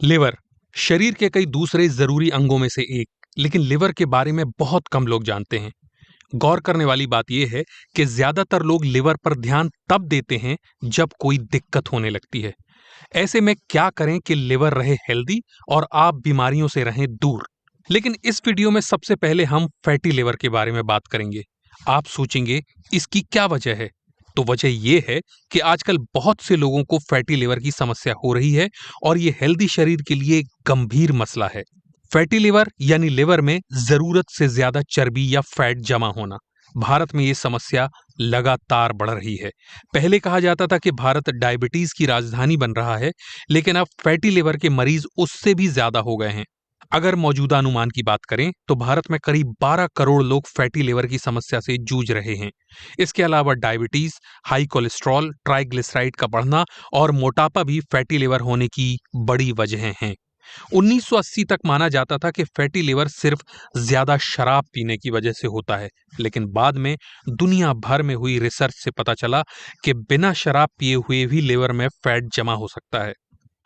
Liver शरीर के कई दूसरे जरूरी अंगों में से एक, लेकिन लिवर के बारे में बहुत कम लोग जानते हैं। गौर करने वाली बात यह है कि ज्यादातर लोग लिवर पर ध्यान तब देते हैं जब कोई दिक्कत होने लगती है। ऐसे में क्या करें कि लिवर रहे हेल्दी और आप बीमारियों से रहें दूर। लेकिन इस वीडियो में सबसे पहले हम फैटी लिवर के बारे में बात करेंगे। आप सोचेंगे इसकी क्या वजह है? तो वजह यह है कि आजकल बहुत से लोगों को फैटी लिवर की समस्या हो रही है और यह हेल्दी शरीर के लिए एक गंभीर मसला है। फैटी लिवर यानी लिवर में जरूरत से ज्यादा चर्बी या फैट जमा होना। भारत में यह समस्या लगातार बढ़ रही है। पहले कहा जाता था कि भारत डायबिटीज की राजधानी बन रहा है, लेकिन अब फैटी लिवर के मरीज उससे भी ज्यादा हो गए हैं। अगर मौजूदा अनुमान की बात करें तो भारत में करीब 12 करोड़ लोग फैटी लिवर की समस्या से जूझ रहे हैं। इसके अलावा डायबिटीज, हाई कोलेस्ट्रॉल, ट्राइग्लिसराइड का बढ़ना और मोटापा भी फैटी लिवर होने की बड़ी वजहें हैं। 1980 तक माना जाता था कि फैटी लिवर सिर्फ ज्यादा शराब पीने की वजह से होता है, लेकिन बाद में दुनिया भर में हुई रिसर्च से पता चला कि बिना शराब पिए हुए भी लिवर में फैट जमा हो सकता है।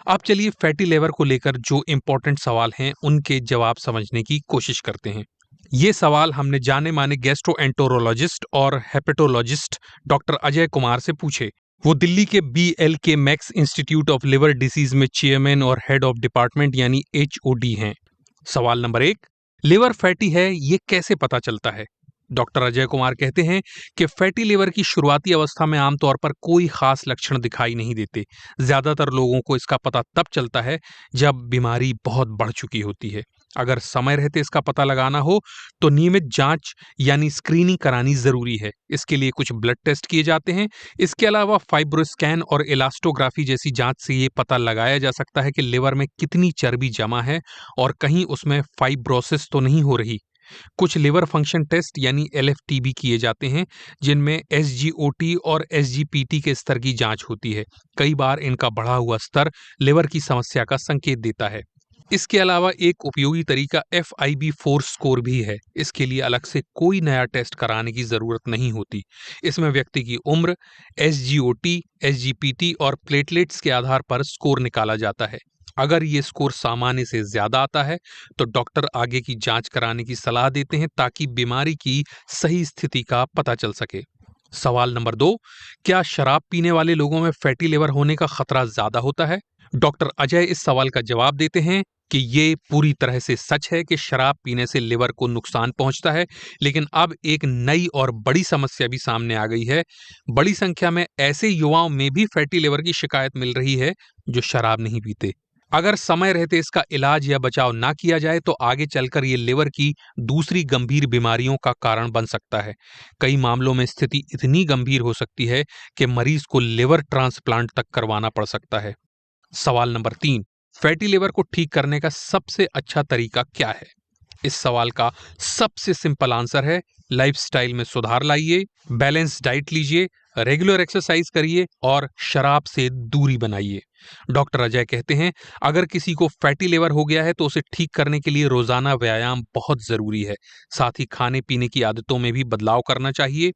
अब चलिए फैटी लिवर को लेकर जो इंपॉर्टेंट सवाल हैं उनके जवाब समझने की कोशिश करते हैं। ये सवाल हमने जाने माने गैस्ट्रोएंटेरोलॉजिस्ट और हेपेटोलॉजिस्ट डॉक्टर अजय कुमार से पूछे। वो दिल्ली के BLK max institute of liver disease में चेयरमैन और हेड ऑफ डिपार्टमेंट यानी HOD हैं। सवाल नंबर 1, लिवर फैटी है ये कैसे पता चलता है? डॉक्टर अजय कुमार कहते हैं कि फैटी लिवर की शुरुआती अवस्था में आमतौर पर कोई खास लक्षण दिखाई नहीं देते। ज्यादातर लोगों को इसका पता तब चलता है जब बीमारी बहुत बढ़ चुकी होती है। अगर समय रहते इसका पता लगाना हो तो नियमित जांच यानी स्क्रीनिंग करानी जरूरी है। इसके लिए कुछ ब्लड टेस्ट किए जाते हैं। इसके अलावा फाइब्रोस्कैन और इलास्टोग्राफी जैसी जांच से ये पता लगाया जा सकता है कि लिवर में कितनी चर्बी जमा है और कहीं उसमें फाइब्रोसिस तो नहीं हो रही। कुछ लिवर फंक्शन टेस्ट यानी LFT भी किए जाते हैं, जिनमें SGOT और SGPT के स्तर की जांच होती है। कई बार इनका बढ़ा हुआ स्तर लिवर की समस्या का संकेत देता है। इसके अलावा एक उपयोगी तरीका FIB-4 स्कोर भी है। इसके लिए अलग से कोई नया टेस्ट कराने की जरूरत नहीं होती। इसमें व्यक्ति की उम्र, SGOT, SGPT और प्लेटलेट्स के आधार पर स्कोर निकाला जाता है। अगर ये स्कोर सामान्य से ज्यादा आता है तो डॉक्टर आगे की जांच कराने की सलाह देते हैं ताकि बीमारी की सही स्थिति का पता चल सके। सवाल नंबर 2, क्या शराब पीने वाले लोगों में फैटी लिवर होने का खतरा ज्यादा होता है? डॉक्टर अजय इस सवाल का जवाब देते हैं कि ये पूरी तरह से सच है कि शराब पीने से लिवर को नुकसान पहुंचता है, लेकिन अब एक नई और बड़ी समस्या भी सामने आ गई है। बड़ी संख्या में ऐसे युवाओं में भी फैटी लिवर की शिकायत मिल रही है जो शराब नहीं पीते। अगर समय रहते इसका इलाज या बचाव ना किया जाए तो आगे चलकर ये लिवर की दूसरी गंभीर बीमारियों का कारण बन सकता है। कई मामलों में स्थिति इतनी गंभीर हो सकती है कि मरीज को लिवर ट्रांसप्लांट तक करवाना पड़ सकता है। सवाल नंबर 3, फैटी लिवर को ठीक करने का सबसे अच्छा तरीका क्या है? इस सवाल का सबसे सिंपल आंसर है लाइफस्टाइल में सुधार लाइए, बैलेंस डाइट लीजिए, रेगुलर एक्सरसाइज करिए और शराब से दूरी बनाइए। डॉक्टर अजय कहते हैं अगर किसी को फैटी लिवर हो गया है तो उसे ठीक करने के लिए रोजाना व्यायाम बहुत जरूरी है। साथ ही खाने पीने की आदतों में भी बदलाव करना चाहिए।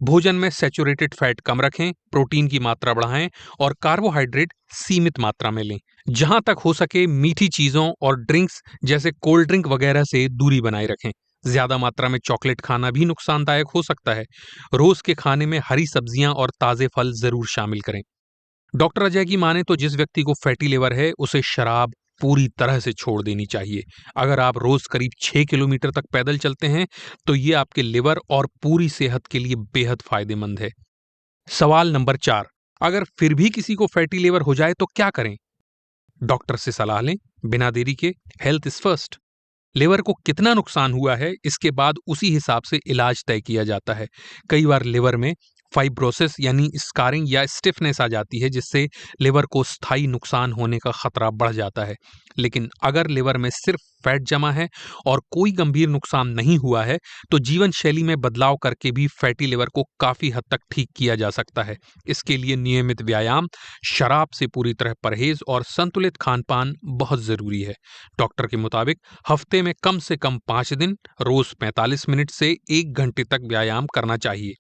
भोजन में सैचुरेटेड फैट कम रखें, प्रोटीन की मात्रा बढ़ाएं और कार्बोहाइड्रेट सीमित मात्रा में लें। जहां तक हो सके मीठी चीजों और ड्रिंक्स जैसे कोल्ड ड्रिंक वगैरह से दूरी बनाए रखें। ज्यादा मात्रा में चॉकलेट खाना भी नुकसानदायक हो सकता है। रोज के खाने में हरी सब्जियां और ताजे फल जरूर शामिल करें। डॉक्टर अजय की माने तो जिस व्यक्ति को फैटी लिवर है उसे शराब पूरी तरह से छोड़ देनी चाहिए। अगर आप रोज करीब 6 किलोमीटर तक पैदल चलते हैं तो ये आपके लिवर और पूरी सेहत के लिए बेहद फायदेमंद है। सवाल नंबर 4, अगर फिर भी किसी को फैटी लिवर हो जाए तो क्या करें? डॉक्टर से सलाह लें बिना देरी के। Health is first. लिवर को कितना नुकसान हुआ है इसके बाद उसी हिसाब से इलाज तय किया जाता है। कई बार लिवर में फाइब्रोसिस यानी स्कारिंग या स्टिफनेस आ जाती है, जिससे लिवर को स्थायी नुकसान होने का खतरा बढ़ जाता है। लेकिन अगर लिवर में सिर्फ फैट जमा है और कोई गंभीर नुकसान नहीं हुआ है तो जीवन शैली में बदलाव करके भी फैटी लिवर को काफी हद तक ठीक किया जा सकता है। इसके लिए नियमित व्यायाम, शराब से पूरी तरह परहेज और संतुलित खान पान बहुत जरूरी है। डॉक्टर के मुताबिक हफ्ते में कम से कम 5 दिन रोज 45 मिनट से 1 घंटे तक व्यायाम करना चाहिए।